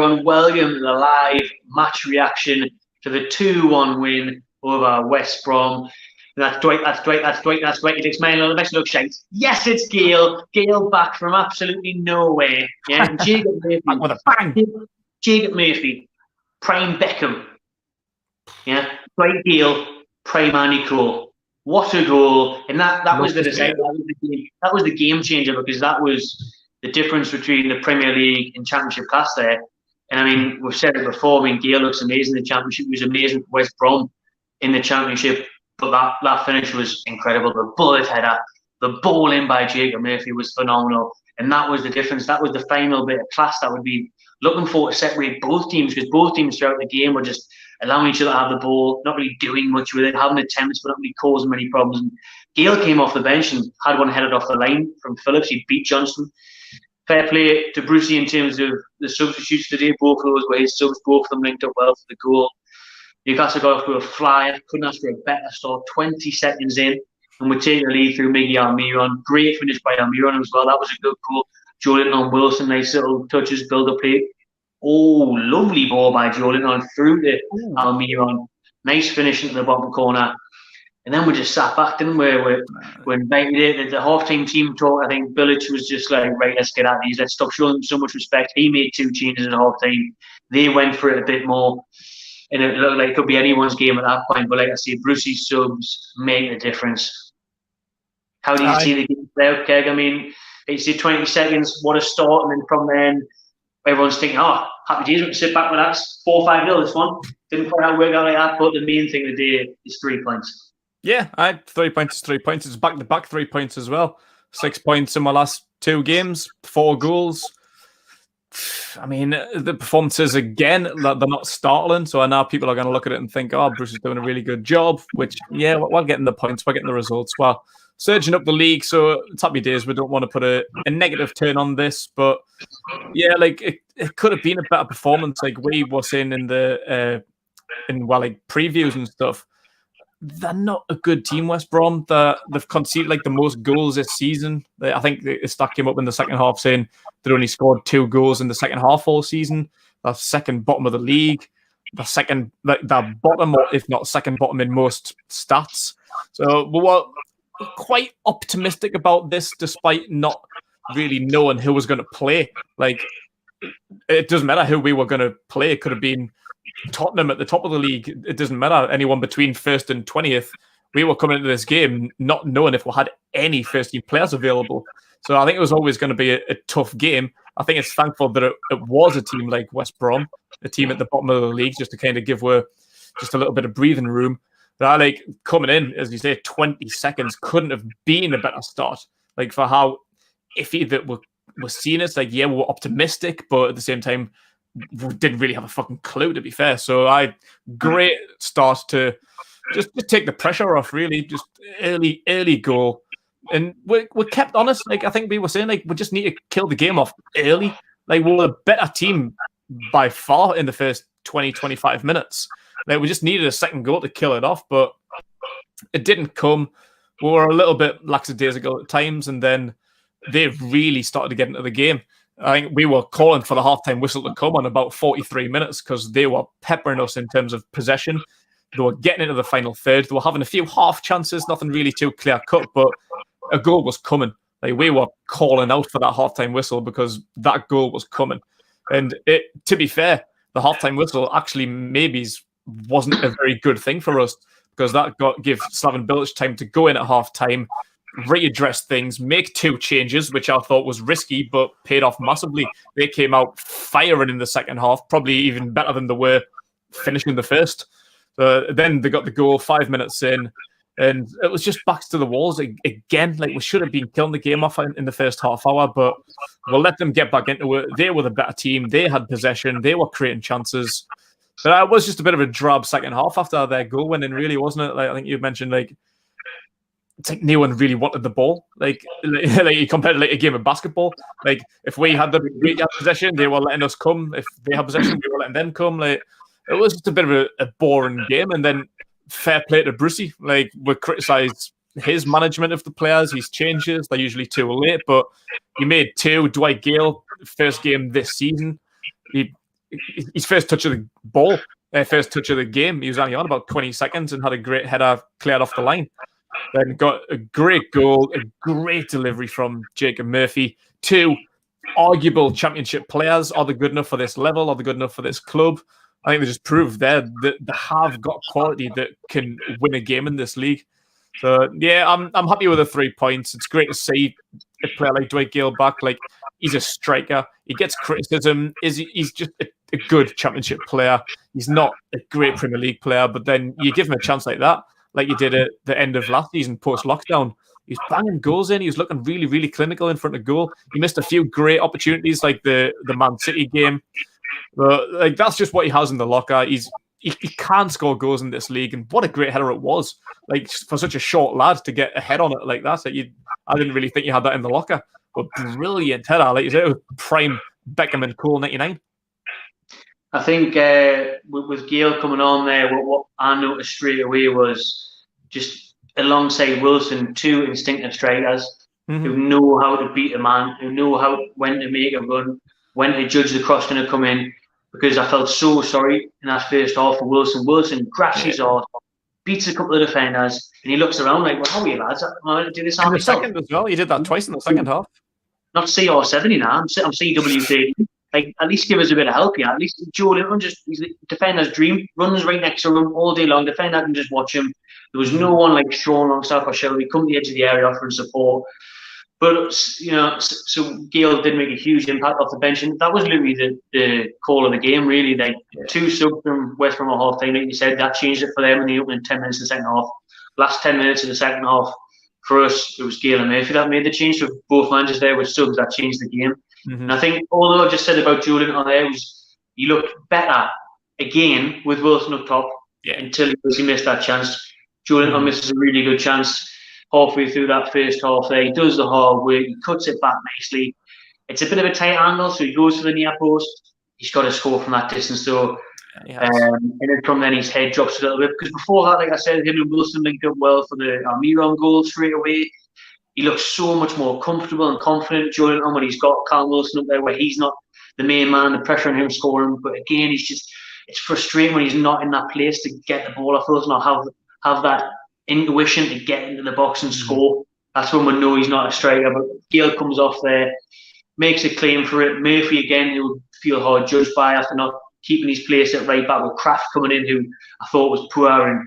everyone. Welcome to the live match reaction to the 2-1 win over West Brom. That's Dwight. He takes mine. The best look shite. Yes, it's Gayle. Gayle back from absolutely nowhere. Yeah, and Jacob Murphy. Back with a bang. Jacob Murphy, prime Beckham. Yeah, Dwight Gayle, prime Andy Cole. What a goal! And that was the decision. That was the game changer, because that was the difference between the Premier League and Championship class there. And I mean, we've said it before. I mean, Gayle looks amazing in the Championship. He was amazing for West Brom in the Championship. But that finish was incredible. The bullet header, the ball in by Jacob Murphy was phenomenal. And that was the difference. That was the final bit of class that would be looking for to separate both teams, because both teams throughout the game were just allowing each other to have the ball, not really doing much with it, having attempts, but not really causing many problems. And Gayle came off the bench and had one headed off the line from Phillips. He beat Johnston. Fair play to Brucey in terms of the substitutes today. Both of those were his subs. Both of them linked up well for the goal. Newcastle got off to a flyer. Couldn't ask for a better start. 20 seconds in, and we're taking the lead through Miggy Almiron. Great finish by Almiron as well. That was a good goal. Joelinton on Wilson. Nice little touches, build-up play. Oh, lovely ball by Joelinton through to Almiron. Nice finish into the bottom corner. And then we just sat back, didn't we? We invited it. The half-time team talk, I think Bilic was just like, right, let's get at these. Let's stop showing them so much respect. He made 2 changes at half-time. They went for it a bit more. And it looked like it could be anyone's game at that point. But like I say, Brucey's subs make a difference. How do you see the game play out, Keg? I mean, you see 20 seconds, what a start. And then from then, everyone's thinking, oh, happy days, we can sit back with that. 4-5-0 this one. Didn't quite work out like that. But the main thing today is 3 points. Yeah, I had 3 points, 3 points. It's back-to-back 3 points as well. 6 points in my last 2 games, 4 goals. I mean, the performances, again, they're not startling. So now people are going to look at it and think, oh, Bruce is doing a really good job, which, yeah, we're getting the points, we're getting the results. Well, surging up the league, so it's happy days. We don't want to put a negative turn on this, but yeah, like it could have been a better performance, like we were saying in the previews and stuff. They're not a good team, West Brom. They've conceded like the most goals this season. I think the stat came up in the second half saying they'd only scored 2 goals in the second half all season. They're second bottom of the league. They're bottom, or if not second bottom in most stats. So we were quite optimistic about this, despite not really knowing who was going to play. Like, it doesn't matter who we were going to play. It could have been Tottenham at the top of the league. It doesn't matter. Anyone between 1st and 20th. We were coming into this game not knowing if we had any first-team players available. So I think it was always going to be a tough game. I think it's thankful that it was a team like West Brom, a team at the bottom of the league, just to kind of give just a little bit of breathing room. That, like, coming in, as you say, 20 seconds couldn't have been a better start. Like, for how iffy that we're seeing it. Like, yeah, we were optimistic, but at the same time, we didn't really have a fucking clue, to be fair. So great start to just take the pressure off, really. Just early goal. And we kept honest. Like, I think we were saying, like, we just need to kill the game off early. Like, we were a better team by far in the first 20, 25 minutes. Like, we just needed a second goal to kill it off, but it didn't come. We were a little bit lackadaisical at times, and then they really started to get into the game. I think we were calling for the halftime whistle to come on about 43 minutes because they were peppering us in terms of possession. They were getting into the final third. They were having a few half chances, nothing really too clear cut, but a goal was coming. Like, we were calling out for that halftime whistle because that goal was coming. And to be fair, the halftime whistle actually maybe wasn't a very good thing for us, because that gave Slaven Bilic time to go in at halftime, readdress things, make 2 changes, which I thought was risky, but paid off massively. They came out firing in the second half, probably even better than they were finishing the first. Then they got the goal 5 minutes in, and it was just backs to the walls again. Like, we should have been killing the game off in the first half hour, but we'll let them get back into it. They were the better team. They had possession. They were creating chances. But it was just a bit of a drab second half after their goal winning, really, wasn't it? Like, I think you mentioned, like, it's like no one really wanted the ball. Like you compared to like a game of basketball. Like, if we had possession, they were letting us come. If they had possession, we were letting them come. Like, it was just a bit of a boring game. And then fair play to Brucey. Like, we criticised his management of the players, his changes. They're usually too late, but he made 2. Dwight Gayle, first game this season. He his first touch of the ball, first touch of the game. He was only on about 20 seconds and had a great header cleared off the line. Then got a great goal, a great delivery from Jacob Murphy. 2 arguable championship players. Are they good enough for this level? Are they good enough for this club? I think they just proved there that they have got quality that can win a game in this league. So yeah, I'm happy with the 3 points. It's great to see a player like Dwight Gayle back. Like, he's a striker. He gets criticism. He's just a good championship player. He's not a great Premier League player, but then you give him a chance like that, like you did at the end of last season post-lockdown. He's banging goals in. He was looking really, really clinical in front of goal. He missed a few great opportunities, like the Man City game. But like, that's just what he has in the locker. He can score goals in this league, and what a great header it was! Like, for such a short lad to get a head on it like that. I didn't really think you had that in the locker. But brilliant header, like you said, with prime Beckham and Cole 99. I think with Gayle coming on there, what I noticed straight away was just alongside Wilson, 2 instinctive strikers who know how to beat a man, who know when to make a run, when to judge the cross going to come in. Because I felt so sorry in that first half for Wilson. Wilson crashes off, beats a couple of defenders, and he looks around like, well, how are you lads? I'm going to do this on myself. Second as well. He did that twice in the second half. Not CR70 now. I'm CW30. Like, at least give us a bit of help here. At least Joe Linton, he's the defender's dream, runs right next to him all day long. Defender can just watch him. There was no one like Sean Longstaff or Shelby come to the edge of the area offering support. But, so Gayle did make a huge impact off the bench, and that was literally the call of the game, really. Like, 2 subs from West Brom at half time, like you said, that changed it for them in the opening 10 minutes of the second half. Last 10 minutes of the second half, for us, it was Gayle and Murphy that made the change. So both managers there with subs, that changed the game. And I think, although I just said about Julian on there, he looked better again with Wilson up top until he missed that chance. Julian misses a really good chance halfway through that first half there. He does the hard work, he cuts it back nicely. It's a bit of a tight angle, so he goes for the near post. He's got to score from that distance, though. And then from then his head drops a little bit. Because before that, like I said, him and Wilson linked up well for the Almiron goal straight away. He looks so much more comfortable and confident, Julian, when he's got Callum Wilson up there where he's not the main man, the pressure on him scoring. But again, it's frustrating when he's not in that place to get the ball off Wilson or have that intuition to get into the box and score. That's when we know he's not a striker. But Gayle comes off there, makes a claim for it. Murphy again, he'll feel hard judged by after not keeping his place at right back with Kraft coming in, who I thought was poor. And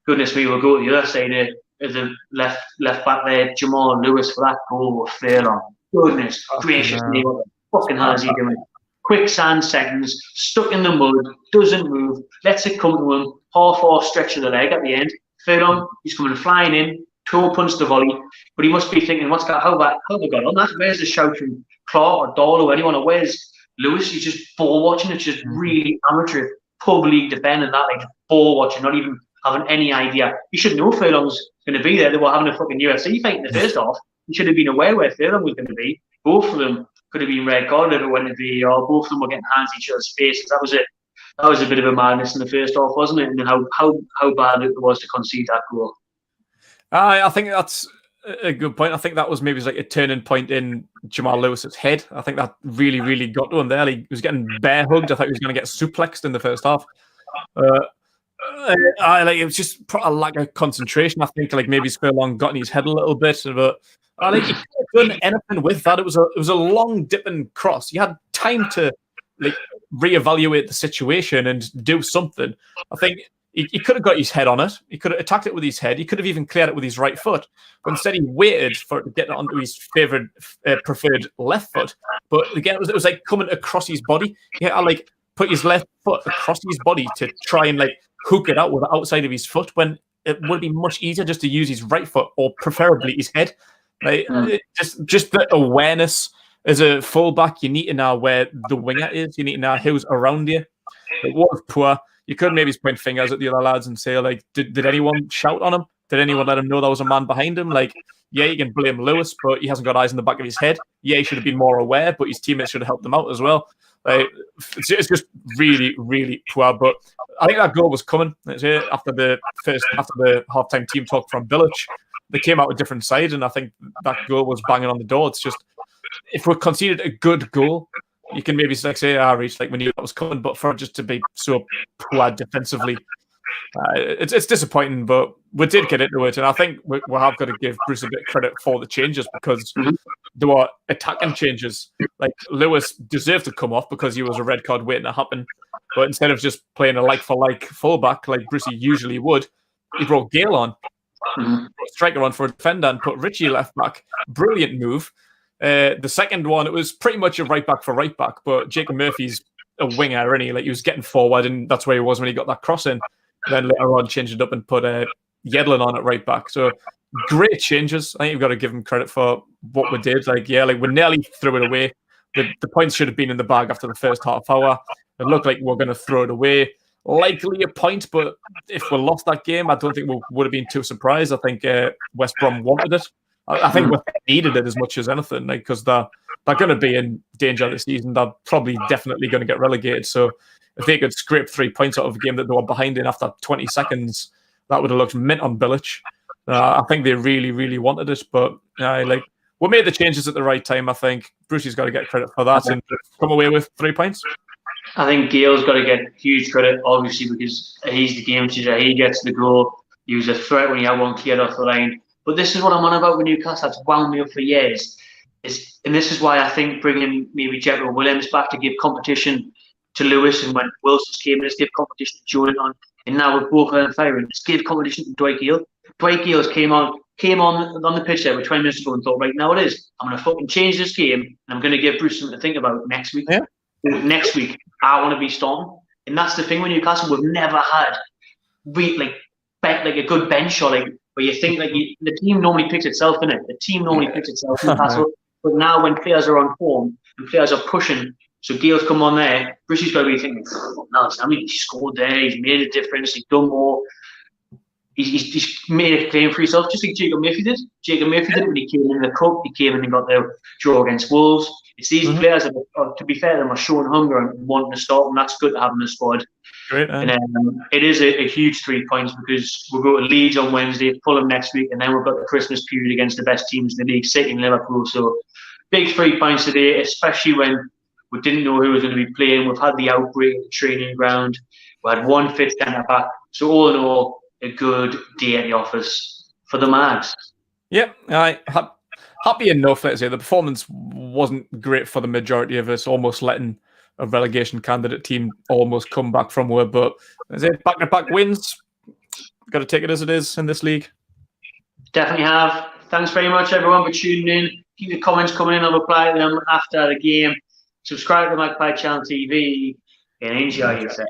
goodness me, we'll go to the other side of the left back there, Jamal Lewis, for that goal with Furlong. Goodness gracious me, what the fucking hell is he doing? Quicksand seconds, stuck in the mud, doesn't move, lets it come to him, half-horse stretch of the leg at the end. Furlong, he's coming flying in, toe punch the volley, but he must be thinking, how have I got on that? Where's the shout from Clark or Dahl or anyone, or where's Lewis? He's just ball watching. It's just really amateur pub league defending that, like ball watching, not even having any idea. You should know Furlong's going to be there. They were having a fucking UFC fight in the first half. You should have been aware where Furlong was going to be. Both of them could have been red carded if it went to VAR. Both of them were getting hands in each other's faces. That was it. That was a bit of a madness in the first half, wasn't it? And then how bad it was to concede that goal. I think that's a good point. I think that was maybe like a turning point in Jamal Lewis's head. I think that really, really got to him there. He was getting bear hugged. I thought he was going to get suplexed in the first half. It was just a lack of concentration. I think like maybe Furlong got in his head a little bit, but I think he couldn't have done anything with that. It was a long dipping cross. He had time to like reevaluate the situation and do something. I think he could have got his head on it. He could have attacked it with his head. He could have even cleared it with his right foot. But instead, he waited for it to get onto his preferred left foot. But again, it was like coming across his body. He had to like put his left foot across his body to try and like hook it out with the outside of his foot, when it would be much easier just to use his right foot or preferably his head. Like, just the awareness as a fullback, you need to know where the winger is. You need to know who's around you. It was poor. You could maybe point fingers at the other lads and say, like, did anyone shout on him? Did anyone let him know there was a man behind him? Like, yeah, you can blame Lewis, but he hasn't got eyes in the back of his head. Yeah, he should have been more aware, but his teammates should have helped him out as well. Like, it's just really, really poor. But I think that goal was coming. After the halftime team talk from Village, they came out with different sides, and I think that goal was banging on the door. It's just, if we conceded a good goal, you can maybe like say, Reece, like we knew that was coming, but for it just to be so poor defensively, it's disappointing. But we did get into it, and I think we have got to give Bruce a bit of credit for the changes because there were attacking changes. Like Lewis deserved to come off because he was a red card waiting to happen, but instead of just playing a like-for-like fullback like Brucey usually would, he brought Gayle on, put striker on for a defender, and put Richie left back. Brilliant move. The second one, it was pretty much a right back for right back, but Jacob Murphy's a winger, and he was getting forward, and that's where he was when he got that cross in. Then later on, changed it up and put Yedlin on at right back. So great changes. I think you've got to give him credit for what we did. Like we nearly threw it away. The points should have been in the bag after the first half hour. It looked like we're going to throw it away. Likely a point, but if we lost that game, I don't think we would have been too surprised. I think West Brom wanted it. I think we needed it as much as anything, because they're going to be in danger this season. They're probably definitely going to get relegated. So if they could scrape 3 points out of a game that they were behind in after 20 seconds, that would have looked mint on Bilic. I think they really, really wanted it, but we made the changes at the right time. I think Brucey's got to get credit for that and come away with 3 points. I think Gayle's got to get huge credit, obviously, because he's the game changer. He gets the goal. He was a threat when he had one cleared off the line. But this is what I'm on about with Newcastle. That's wound me up for years. And this is why I think bringing maybe Jethro Williams back to give competition to Lewis, and when Wilson's came in, let's give competition to Jordan, and now with both of them firing, let's give competition to Dwight Gayle. Dwight Gayle came on the pitch there with 20 minutes ago and thought, right, now it is. I'm going to fucking change this game, and I'm going to give Bruce something to think about next week. Yeah. Next week, I want to be starting. And that's the thing with Newcastle. We've never had a good bench, or where you think the team normally picks itself, innit? The team normally picks itself, Newcastle. But now when players are on form and players are pushing, so Gayle's come on there, Brucey's got to be thinking, no, he scored there, he's made a difference, he's done more. He's made a claim for himself, just like Jacob Murphy did. Jacob Murphy did when he came in the cup. He came in and got the draw against Wolves. It's these players that, to be fair, them are showing hunger and wanting to start, and that's good to have in the squad. Great, and it is a huge 3 points, because we'll go to Leeds on Wednesday, Fulham next week, and then we've got the Christmas period against the best teams in the league, City and Liverpool. So big 3 points today, especially when we didn't know who was going to be playing. We've had the outbreak at the training ground. We had one fit centre back. So all in all, a good day at the office for the Mags. Yeah, happy enough. Let's say the performance wasn't great for the majority of us, almost letting a relegation candidate team almost come back from where. But as I say, back-to-back wins. Got to take it as it is in this league. Definitely have. Thanks very much, everyone, for tuning in. Keep the comments coming in. I'll reply to them after the game. Subscribe to Magpie Channel TV and enjoy yourself.